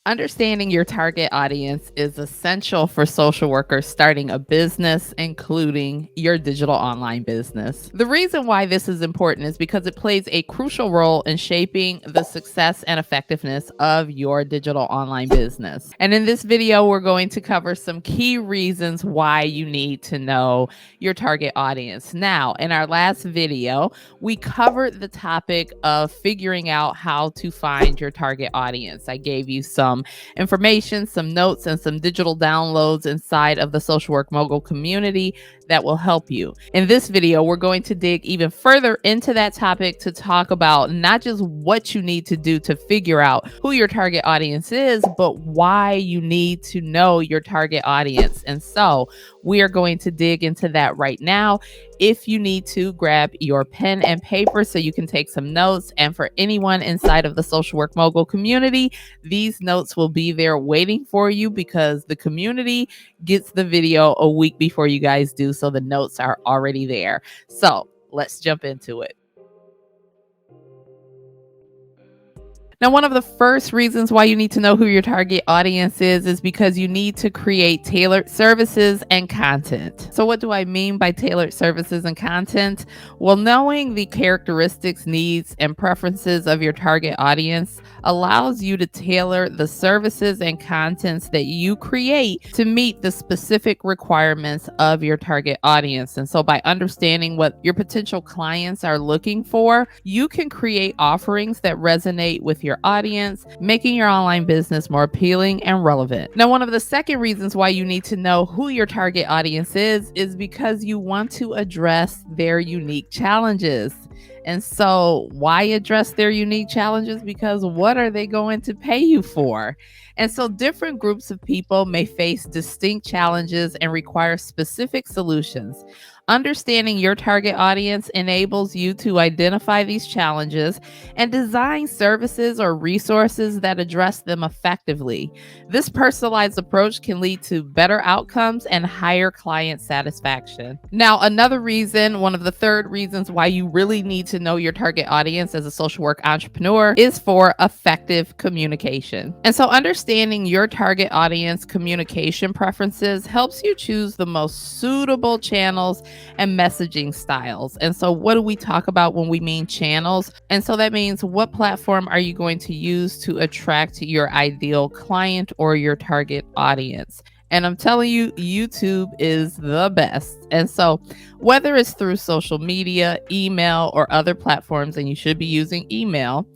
Understanding your target audience is essential for social workers starting a business, including your digital online business. The reason why this is important is because it plays a crucial role in shaping the success and effectiveness of your digital online business. And in this video, we're going to cover some key reasons why you need to know your target audience. Now, in our last video, we covered the topic of figuring out how to find your target audience. I gave you some information, some notes, and some digital downloads inside of the social work mogul community that will help you. In this video, we're going to dig even further into that topic to talk about not just what you need to do to figure out who your target audience is, but why you need to know your target audience. And so we are going to dig into that right now. If you need to, grab your pen and paper so you can take some notes. And for anyone inside of the social work mogul community, these notes will be there waiting for you because the community gets the video a week before you guys do. So the notes are already there. So let's jump into it. Now, one of the first reasons why you need to know who your target audience is because you need to create tailored services and content. So what do I mean by tailored services and content? Well, knowing the characteristics, needs, and preferences of your target audience allows you to tailor the services and contents that you create to meet the specific requirements of your target audience. And so by understanding what your potential clients are looking for, you can create offerings that resonate with your audience, making your online business more appealing and relevant. Now, one of the second reasons why you need to know who your target audience is because you want to address their unique challenges. And so why address their unique challenges? Because what are they going to pay you for? And so different groups of people may face distinct challenges and require specific solutions. Understanding your target audience enables you to identify these challenges and design services or resources that address them effectively. This personalized approach can lead to better outcomes and higher client satisfaction. Now, another reason, one of the third reasons why you really need to know your target audience as a social work entrepreneur is for effective communication. And so understanding your target audience communication preferences helps you choose the most suitable channels and messaging styles. And so what do we talk about when we mean channels? And so that means what platform are you going to use to attract your ideal client or your target audience? And I'm telling you, YouTube is the best. And so whether it's through social media, email, or other platforms, and you should be using email,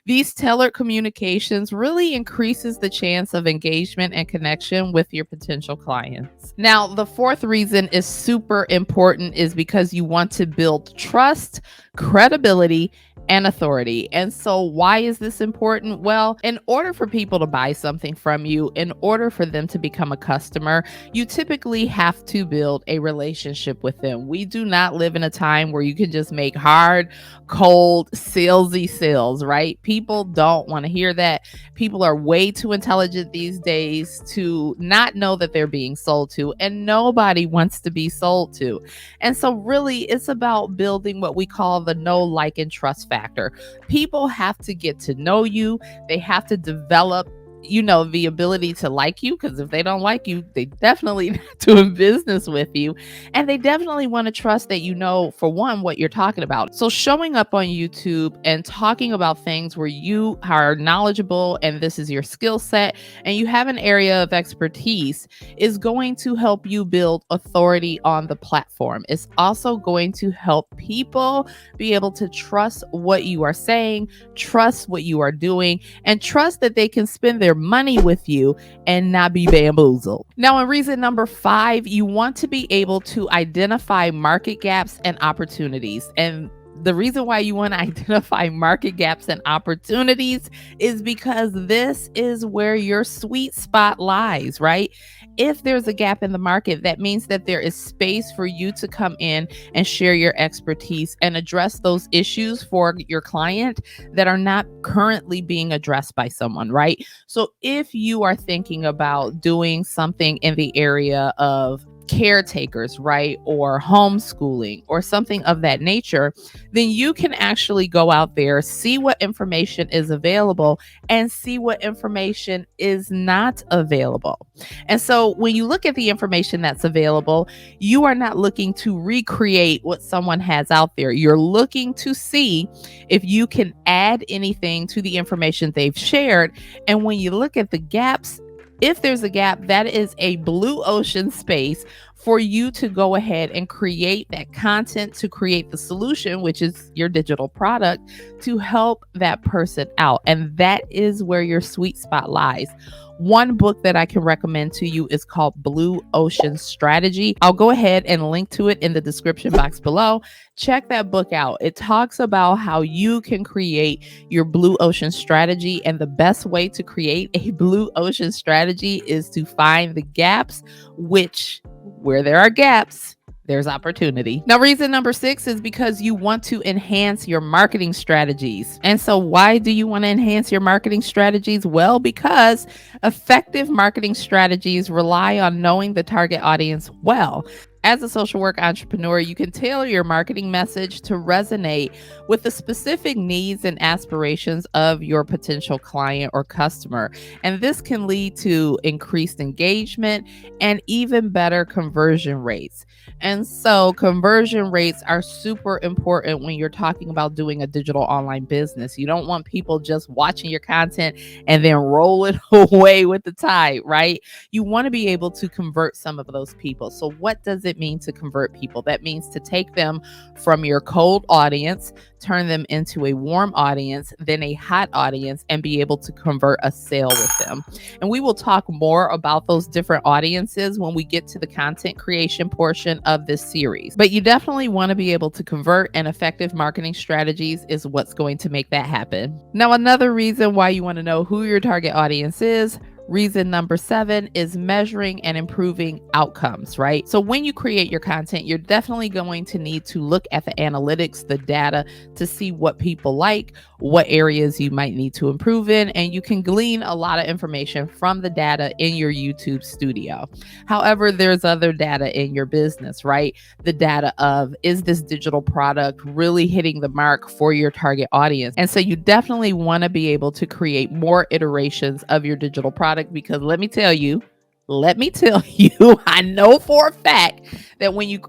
these tailored communications really increases the chance of engagement and connection with your potential clients. Now, the fourth reason is super important is because you want to build trust, credibility, and authority. And so why is this important? Well, in order for people to buy something from you, in order for them to become a customer, you typically have to build a relationship with them. We do not live in a time where you can just make hard, cold, salesy sales, right? People don't want to hear that. People are way too intelligent these days to not know that they're being sold to, and nobody wants to be sold to. And so really it's about building what we call the know, like, and trust factor. People have to get to know you. They have to develop the ability to like you, because if they don't like you, they definitely not doing business with you. And they definitely want to trust that for one, what you're talking about. So showing up on YouTube and talking about things where you are knowledgeable and this is your skill set and you have an area of expertise is going to help you build authority on the platform. It's also going to help people be able to trust what you are saying, trust what you are doing, and trust that they can spend their money with you and not be bamboozled. Now, in reason number 5, you want to be able to identify market gaps and opportunities. And the reason why you want to identify market gaps and opportunities is because this is where your sweet spot lies, right? If there's a gap in the market, that means that there is space for you to come in and share your expertise and address those issues for your client that are not currently being addressed by someone, right? So if you are thinking about doing something in the area of caretakers, right? Or homeschooling or something of that nature, then you can actually go out there, see what information is available and see what information is not available. And so when you look at the information that's available, you are not looking to recreate what someone has out there. You're looking to see if you can add anything to the information they've shared. And when you look at the gaps, if there's a gap, that is a blue ocean space for you to go ahead and create that content, to create the solution, which is your digital product, to help that person out. And that is where your sweet spot lies. One book that I can recommend to you is called Blue Ocean Strategy. I'll go ahead and link to it in the description box below. Check that book out. It talks about how you can create your blue ocean strategy. And the best way to create a blue ocean strategy is to find the gaps, which where there are gaps, there's opportunity. Now, reason number 6 is because you want to enhance your marketing strategies. And so why do you want to enhance your marketing strategies? Well, because effective marketing strategies rely on knowing the target audience well. As a social work entrepreneur, you can tailor your marketing message to resonate with the specific needs and aspirations of your potential client or customer. And this can lead to increased engagement and even better conversion rates. And so conversion rates are super important when you're talking about doing a digital online business. You don't want people just watching your content and then rolling away with the tide, right? You want to be able to convert some of those people. So what does it mean to convert people? That means to take them from your cold audience, turn them into a warm audience, then a hot audience, and be able to convert a sale with them. And we will talk more about those different audiences when we get to the content creation portion of this series. But you definitely want to be able to convert, and effective marketing strategies is what's going to make that happen. Now, another reason why you want to know who your target audience is, reason number 7, is measuring and improving outcomes, right? So when you create your content, you're definitely going to need to look at the analytics, the data, to see what people like, what areas you might need to improve in, and you can glean a lot of information from the data in your YouTube studio. However, there's other data in your business, right? The data of, is this digital product really hitting the mark for your target audience? And so you definitely want to be able to create more iterations of your digital product, because let me tell you, I know for a fact that when you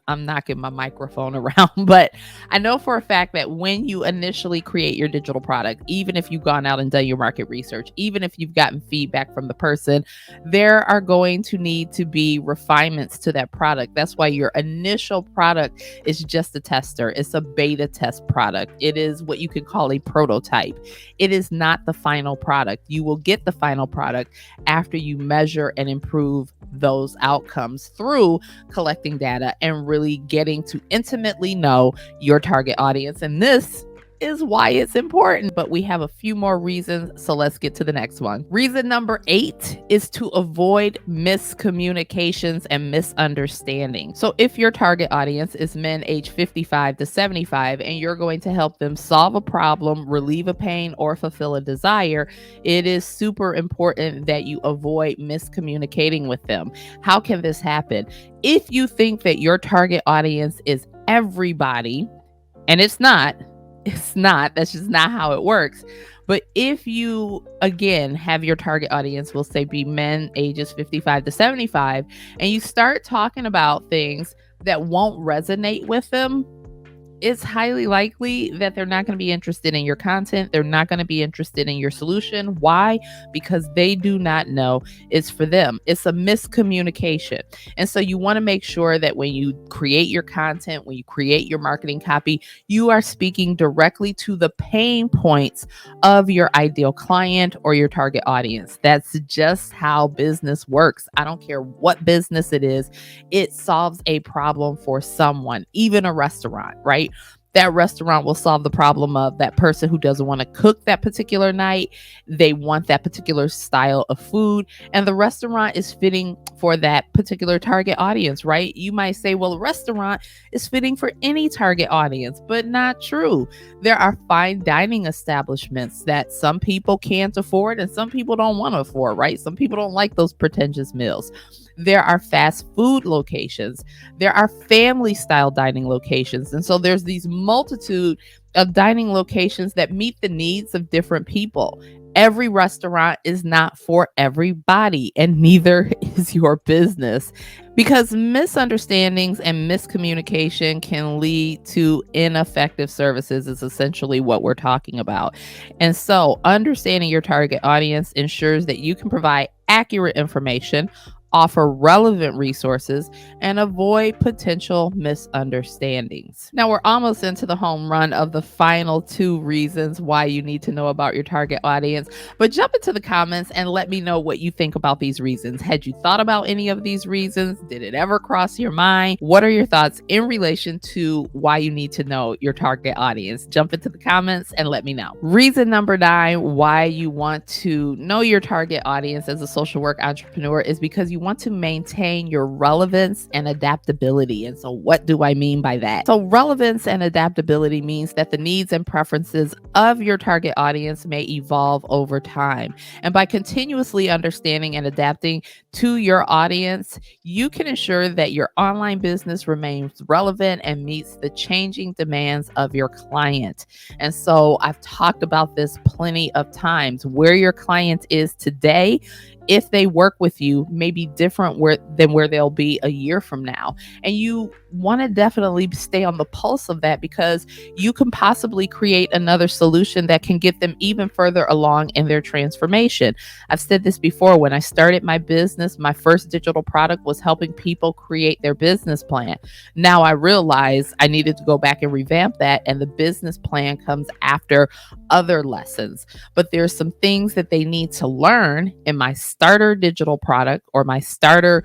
I'm knocking my microphone around, but I know for a fact that when you initially create your digital product, even if you've gone out and done your market research, even if you've gotten feedback from the person, there are going to need to be refinements to that product. That's why your initial product is just a tester. It's a beta test product. It is what you could call a prototype. It is not the final product. You will get the final product after you measure and improve those outcomes through collecting data and really getting to intimately know your target audience. And this is why it's important, but we have a few more reasons. So let's get to the next one. Reason number 8 is to avoid miscommunications and misunderstanding. So if your target audience is men aged 55 to 75, and you're going to help them solve a problem, relieve a pain, or fulfill a desire, it is super important that you avoid miscommunicating with them. How can this happen? If you think that your target audience is everybody, and it's not, that's just not how it works. But if you, again, have your target audience, we'll say be men ages 55 to 75, and you start talking about things that won't resonate with them, it's highly likely that they're not going to be interested in your content. They're not going to be interested in your solution. Why? Because they do not know it's for them. It's a miscommunication. And so you want to make sure that when you create your content, when you create your marketing copy, you are speaking directly to the pain points of your ideal client or your target audience. That's just how business works. I don't care what business it is. It solves a problem for someone, even a restaurant, right? That restaurant will solve the problem of that person who doesn't want to cook that particular night. They want that particular style of food, and the restaurant is for that particular target audience, right? You might say, well, a restaurant is fitting for any target audience, but not true. There are fine dining establishments that some people can't afford and some people don't want to afford, right? Some people don't like those pretentious meals. There are fast food locations. There are family style dining locations. And so there's these multitude of dining locations that meet the needs of different people. Every restaurant is not for everybody, and neither is your business, because misunderstandings and miscommunication can lead to ineffective services, is essentially what we're talking about. And so, understanding your target audience ensures that you can provide accurate information, offer relevant resources, and avoid potential misunderstandings. Now, we're almost into the home run of the final two reasons why you need to know about your target audience, but jump into the comments and let me know what you think about these reasons. Had you thought about any of these reasons? Did it ever cross your mind? What are your thoughts in relation to why you need to know your target audience? Jump into the comments and let me know. Reason number 9 why you want to know your target audience as a social work entrepreneur is because you want to maintain your relevance and adaptability. And so what do I mean by that? So relevance and adaptability means that the needs and preferences of your target audience may evolve over time. And by continuously understanding and adapting to your audience, you can ensure that your online business remains relevant and meets the changing demands of your client. And so I've talked about this plenty of times. Where your client is today, if they work with you, may be different than where they'll be a year from now. And you want to definitely stay on the pulse of that, because you can possibly create another solution that can get them even further along in their transformation. I've said this before. When I started my business, my first digital product was helping people create their business plan. Now I realized I needed to go back and revamp that, and the business plan comes after other lessons. But there's some things that they need to learn in my starter digital product, or my starter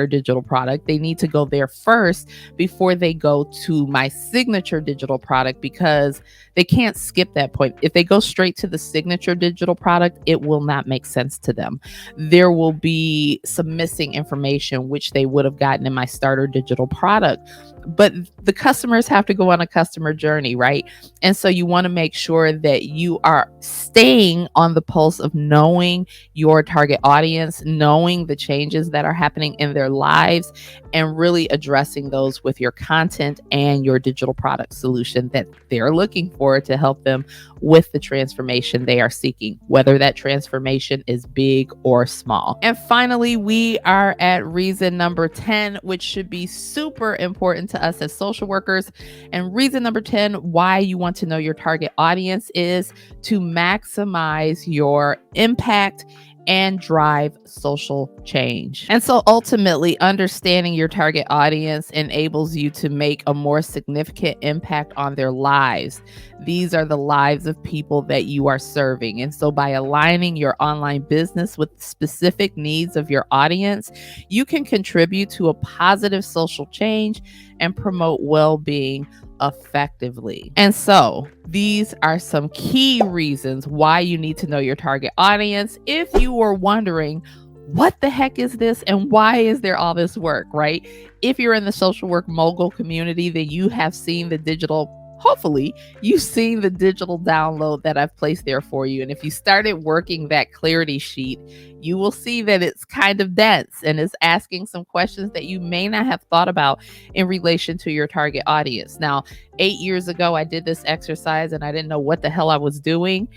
digital product. They need to go there first before they go to my signature digital product, because they can't skip that point. If they go straight to the signature digital product, it will not make sense to them. There will be some missing information which they would have gotten in my starter digital product. But the customers have to go on a customer journey, right? And so you want to make sure that you are staying on the pulse of knowing your target audience, knowing the changes that are happening in their lives, and really addressing those with your content and your digital product solution that they're looking for to help them with the transformation they are seeking, whether that transformation is big or small. And finally, we are at reason number 10, which should be super important to us as social workers. And reason number 10 why you want to know your target audience is to maximize your impact and drive social change. And so ultimately, understanding your target audience enables you to make a more significant impact on their lives. These are the lives of people that you are serving. And so by aligning your online business with the specific needs of your audience, you can contribute to a positive social change and promote well-being effectively. And so these are some key reasons why you need to know your target audience. If you were wondering, what the heck is this and why is there all this work, right? If you're in the social work mogul community, then you have seen the digital hopefully you've seen the digital download that I've placed there for you. And if you started working that clarity sheet, you will see that it's kind of dense and is asking some questions that you may not have thought about in relation to your target audience. Now, 8 years ago, I did this exercise and I didn't know what the hell I was doing.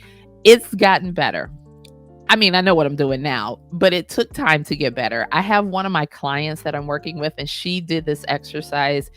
It's gotten better. I mean, I know what I'm doing now, but it took time to get better. I have one of my clients that I'm working with, and she did this exercise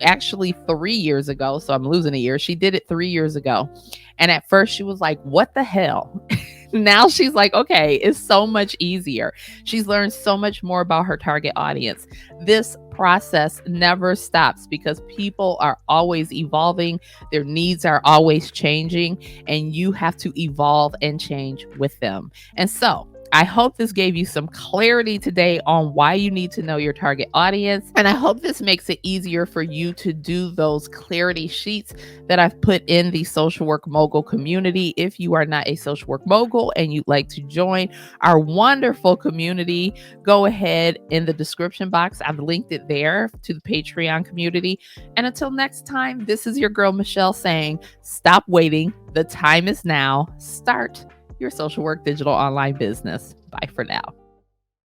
actually 3 years ago. So I'm losing a year. She did it 3 years ago. And at first she was like, what the hell? Now she's like, okay, it's so much easier. She's learned so much more about her target audience. This process never stops because people are always evolving. Their needs are always changing, and you have to evolve and change with them. And so I hope this gave you some clarity today on why you need to know your target audience. And I hope this makes it easier for you to do those clarity sheets that I've put in the Social Work Mogul community. If you are not a social work mogul and you'd like to join our wonderful community, go ahead in the description box. I've linked it there to the Patreon community. And until next time, this is your girl, Michelle, saying, stop waiting. The time is now. Start your social work digital online business. Bye for now.